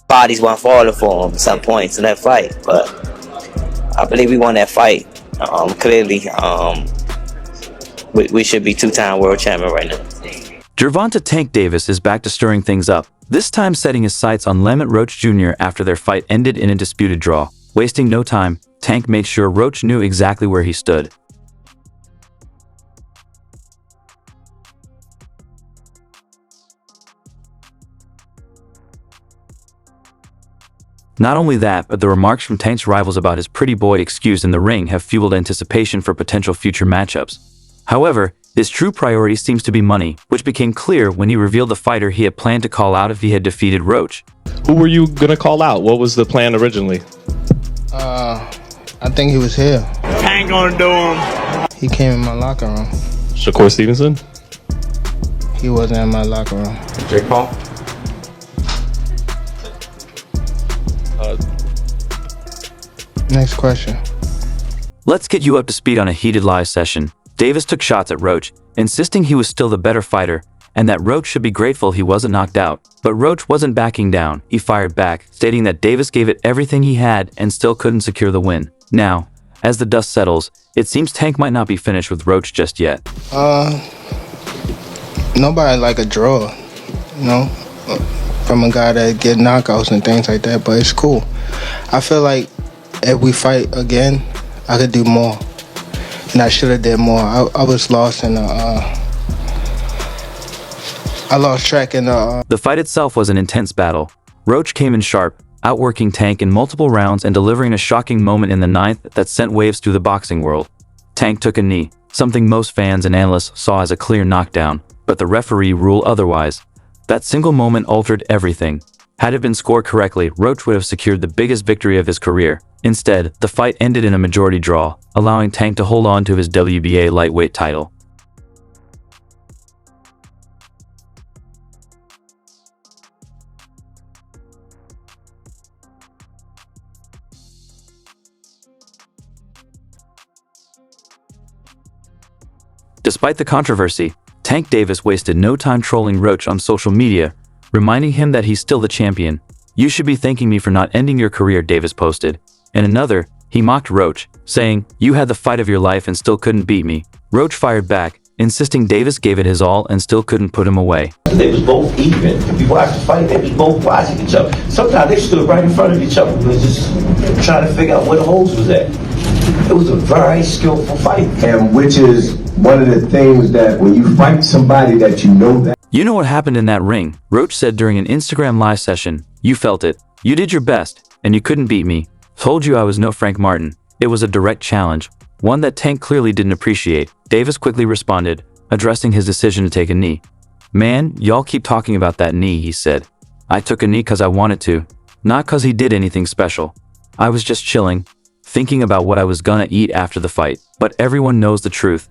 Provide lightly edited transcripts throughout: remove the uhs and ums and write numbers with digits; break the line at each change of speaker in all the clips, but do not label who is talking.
bodies weren't falling for him at some points in that fight. But I believe we won that fight. Clearly, we should be two-time world champion right now.
Gervonta "Tank" Davis is back to stirring things up, this time setting his sights on Lamont Roach Jr. after their fight ended in a disputed draw. Wasting no time, Tank made sure Roach knew exactly where he stood. Not only that, but the remarks from Tank's rivals about his pretty boy excuse in the ring have fueled anticipation for potential future matchups. However, his true priority seems to be money, which became clear when he revealed the fighter he had planned to call out if he had defeated Roach.
Who were you gonna call out? What was the plan originally?
I think he was here.
Ain't gonna do him.
He came in my locker room.
Shakur Stevenson?
He wasn't in my locker room.
Jake Paul?
Next question.
Let's get you up to speed on a heated live session. Davis took shots at Roach, insisting he was still the better fighter and that Roach should be grateful he wasn't knocked out. But Roach wasn't backing down. He fired back, stating that Davis gave it everything he had and still couldn't secure the win. Now, as the dust settles, it seems Tank might not be finished with Roach just yet.
Nobody like a draw, you know, from a guy that get knockouts and things like that, but it's cool. I feel like if we fight again, I could do more. And I should have did more. I was lost in I lost track in
The fight itself was an intense battle. Roach came in sharp, outworking Tank in multiple rounds and delivering a shocking moment in the ninth that sent waves through the boxing world. Tank took a knee, something most fans and analysts saw as a clear knockdown, but the referee ruled otherwise. That single moment altered everything. Had it been scored correctly, Roach would have secured the biggest victory of his career. Instead, the fight ended in a majority draw, allowing Tank to hold on to his WBA lightweight title. Despite the controversy, Tank Davis wasted no time trolling Roach on social media, reminding him that he's still the champion. "You should be thanking me for not ending your career," Davis posted. In another, he mocked Roach, saying, "You had the fight of your life and still couldn't beat me." Roach fired back, insisting Davis gave it his all and still couldn't put him away.
They was both even. If you watch the fight, they was both watching each other. Sometimes they stood right in front of each other. We was just trying to figure out where the holes was at. It was a very skillful fight.
And which is one of the things that when you fight somebody that you know that.
"You know what happened in that ring," Roach said during an Instagram live session. "You felt it. You did your best, and you couldn't beat me. Told you I was no Frank Martin." It was a direct challenge, one that Tank clearly didn't appreciate. Davis quickly responded, addressing his decision to take a knee. "Man, y'all keep talking about that knee," he said. "I took a knee because I wanted to, not because he did anything special. I was just chilling, thinking about what I was gonna eat after the fight. But everyone knows the truth."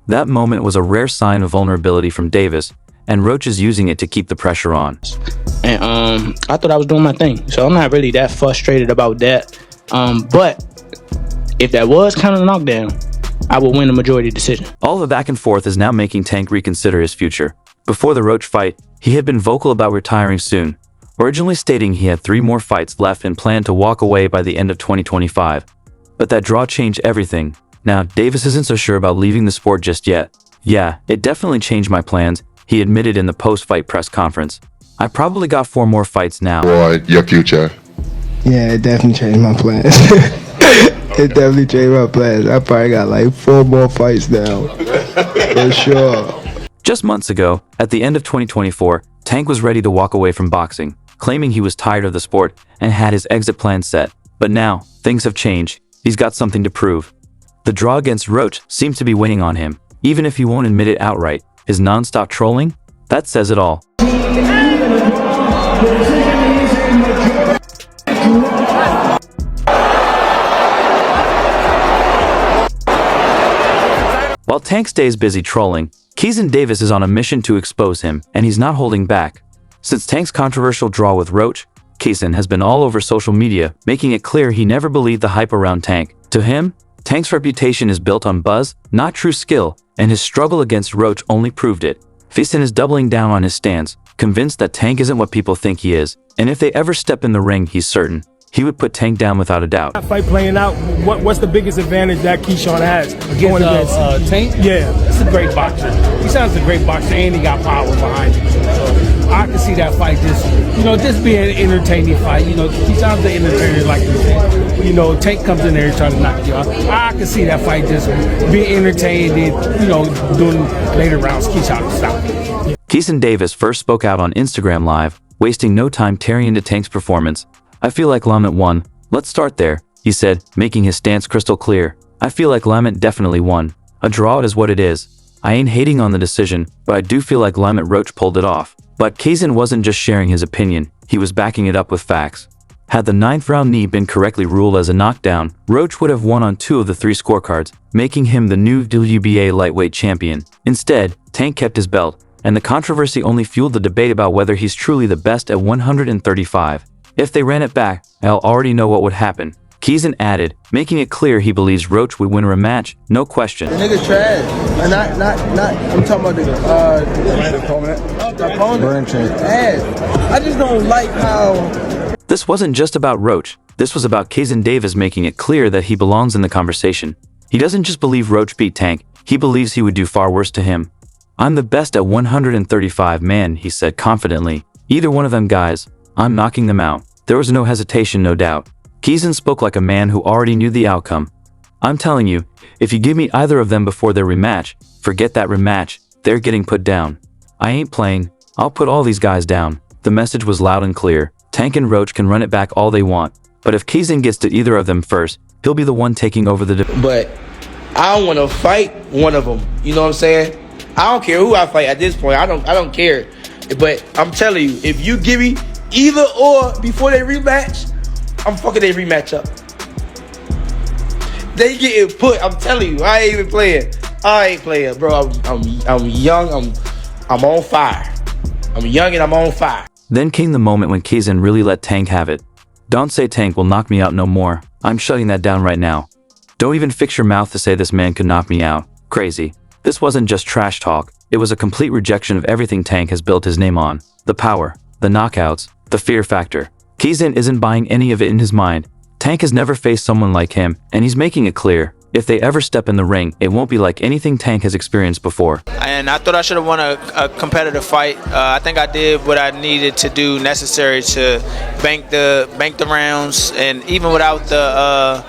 That moment was a rare sign of vulnerability from Davis, and Roach is using it to keep the pressure on.
And I thought I was doing my thing, so I'm not really that frustrated about that. But if that was kind of a knockdown, I would win a majority decision.
All the back and forth is now making Tank reconsider his future. Before the Roach fight, he had been vocal about retiring soon, originally stating he had 3 more fights left and planned to walk away by the end of 2025. But that draw changed everything. Now, Davis isn't so sure about leaving the sport just yet. "Yeah, it definitely changed my plans," he admitted in the post-fight press conference. "I probably got 4 more fights now."
Or your future.
Yeah, it definitely changed my plans. It definitely changed my plans. I probably got like 4 more fights now. For sure.
Just months ago, at the end of 2024, Tank was ready to walk away from boxing, claiming he was tired of the sport and had his exit plan set. But now, things have changed. He's got something to prove. The draw against Roach seems to be weighing on him, even if he won't admit it outright. His non-stop trolling? That says it all. While Tank stays busy trolling, Keeson Davis is on a mission to expose him, and he's not holding back. Since Tank's controversial draw with Roach, Keeson has been all over social media, making it clear he never believed the hype around Tank. To him, Tank's reputation is built on buzz, not true skill, and his struggle against Roach only proved it. Kaizen is doubling down on his stance, convinced that Tank isn't what people think he is, and if they ever step in the ring, he's certain he would put Tank down without a doubt.
That fight playing out, what's the biggest advantage that Keyshawn has going against
Tank?
Yeah.
He's a great boxer. He sounds a great boxer, and he got power behind him. So I can see that fight just being an entertaining fight. He sounds the entertainer like this. Tank comes in there trying to knock you out. I can see that fight just being entertained and, doing later rounds, Keyshawn stop it.
Kaizen Davis first spoke out on Instagram Live, wasting no time tearing into Tank's performance. I feel like Lamont won. Let's start there, he said, making his stance crystal clear. I feel like Lamont definitely won. A draw is what it is. I ain't hating on the decision, but I do feel like Lamont Roach pulled it off. But Kaizen wasn't just sharing his opinion, he was backing it up with facts. Had the 9th round knee been correctly ruled as a knockdown, Roach would have won on 2 of the 3 scorecards, making him the new WBA lightweight champion. Instead, Tank kept his belt, and the controversy only fueled the debate about whether he's truly the best at 135. If they ran it back, I'll already know what would happen. Kaizen added, making it clear he believes Roach would win a rematch, no question.
The nigga trash. Not. I'm talking about the opponent. Trash. I just don't like how.
This wasn't just about Roach. This was about Kaizen Davis making it clear that he belongs in the conversation. He doesn't just believe Roach beat Tank, he believes he would do far worse to him. I'm the best at 135, man, he said confidently. Either one of them guys, I'm knocking them out. There was no hesitation, no doubt. Kaizen spoke like a man who already knew the outcome. I'm telling you, if you give me either of them before their rematch, forget that rematch, they're getting put down. I ain't playing, I'll put all these guys down. The message was loud and clear. Tank and Roach can run it back all they want, but if Kaizen gets to either of them first, he'll be the one taking over the
But I don't want to fight one of them. You know what I'm saying? I don't care who I fight at this point. I don't care. But I'm telling you, if you give me either or before they rematch, I'm fucking their rematch up. They getting put. I'm telling you, I ain't even playing. I ain't playing, bro. I'm young. I'm on fire. I'm young and I'm on fire.
Then came the moment when Kaizen really let Tank have it. Don't say Tank will knock me out no more. I'm shutting that down right now. Don't even fix your mouth to say this man could knock me out. Crazy. This wasn't just trash talk. It was a complete rejection of everything Tank has built his name on. The power, the knockouts, the fear factor. Kaizen isn't buying any of it in his mind. Tank has never faced someone like him, and he's making it clear. If they ever step in the ring, it won't be like anything Tank has experienced before.
And I thought I should have won a competitive fight. I think I did what I needed to do necessary to bank the rounds, and even without the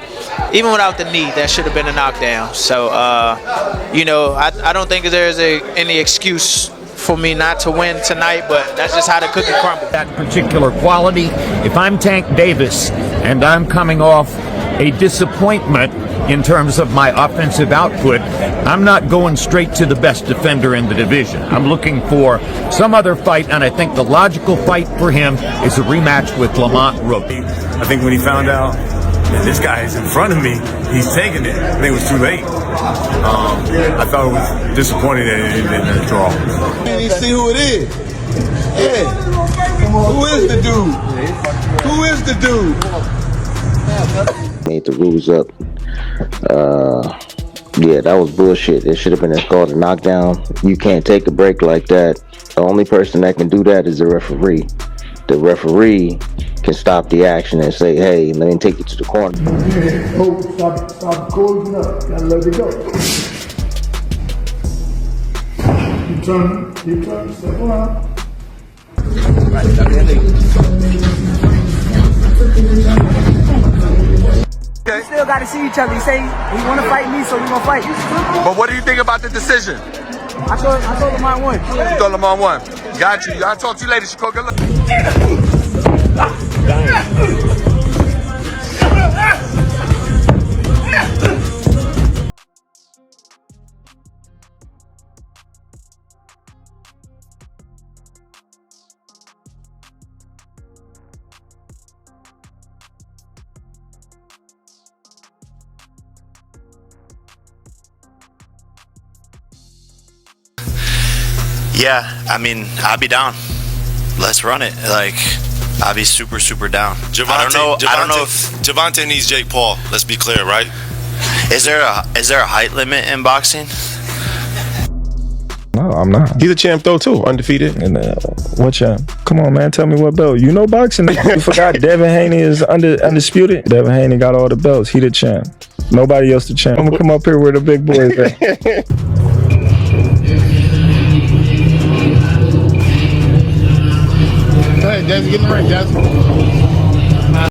knee, that should have been a knockdown. So I don't think there's any excuse for me not to win tonight, but that's just how the cookie crumbles.
That particular quality. If I'm Tank Davis and I'm coming off a disappointment in terms of my offensive output, I'm not going straight to the best defender in the division. I'm looking for some other fight, and I think the logical fight for him is a rematch with Lamont Roach.
I think when he found out that this guy is in front of me, he's taking it. I think it was too late. I thought it was disappointing that it didn't draw.
And you see who it is. Yeah. Who is the dude? Who is the dude?
Made the rules up. Yeah, that was bullshit. It should have been called a knockdown. You can't take a break like that. The only person that can do that is the referee. The referee can stop the action and say, hey, let me take you to the corner.
Oh, stop closing up. Gotta let it go. Keep turning, step around.
We still got to see each other. He say he want to fight me, so we gonna fight.
But what do you think about the decision?
I told him I won.
You told him I won. Got you. I'll talk to you later, Chico. Good luck.
Yeah, I mean, I'll be down. Let's run it. Like, I'll be super, super down. I don't know if
Gervonta needs Jake Paul. Let's be clear, right?
Is there a height limit in boxing?
No, I'm not.
He's a champ though too, undefeated.
And what champ? Come on, man, tell me what belt. You know boxing? You forgot Devin Haney is undisputed. Devin Haney got all the belts. He the champ. Nobody else the champ. I'm gonna come up here where the big boys at.
Go ahead, Jazzy, get in the ring, Jazzy.